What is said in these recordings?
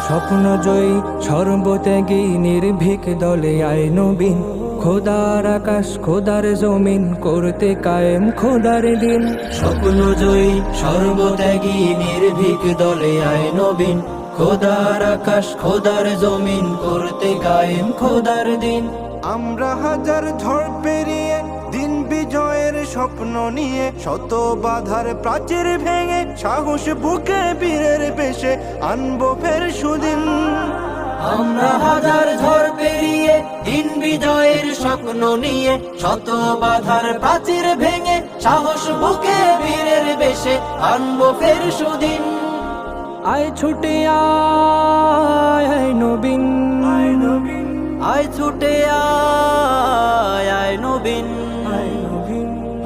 স্বপ্নজয়ী সর্বত্যাগী নির্ভীক দলে আয় নবীন, খোদার আকাশ খোদার জমিন করতে কায়েম খোদার দিন। স্বপ্নজয়ী সর্বত্যাগী নির্ভীক দলে আয় নবীন, খোদার আকাশ খোদার জমিন করতে কায়েম খোদার দিন। আমরা হাজার ঝড় পেরিয়ে দিন বিজয়ের স্বপ্ন নিয়ে, শত বাধার প্রাচীর ভেঙে সাহস বুকে বীরের বেশে আনবো ফের সুদিন। আমরা হাজার ঝড় পেরিয়ে দিন বিজয়ের স্বপ্ন নিয়ে, শত বাধার প্রাচীর ভেঙে সাহস বুকে বীরের বেশে আনবো ফের সুদিন। আয় ছুটে আয় নবীন, আয় ছুটে আয় নবীন,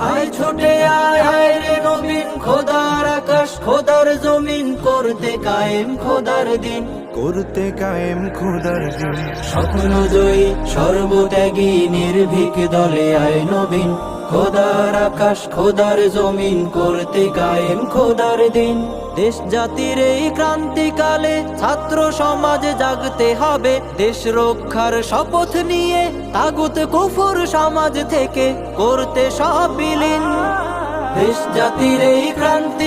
আয় ছুটে আয় রে নবীন, খোদার আকাশ খোদার জমিন করতে কায়েম খোদার দিন, করতে কায়েম খোদার দিন। স্বপ্নজয়ী সর্বত্যাগী নির্ভীক দলে আয় নবীন, খোদার আকাশ খোদার জমিন করতে কায়েম খোদার দিন। দেশ জাতির এই ক্রান্তিকালে ছাত্র সমাজ জাগতে হবে, দেশ রক্ষার শপথ নিয়ে তাগুত কুফর সমাজ থেকে করতে সব বিলীন। দেশ জাতির এই ক্রান্তি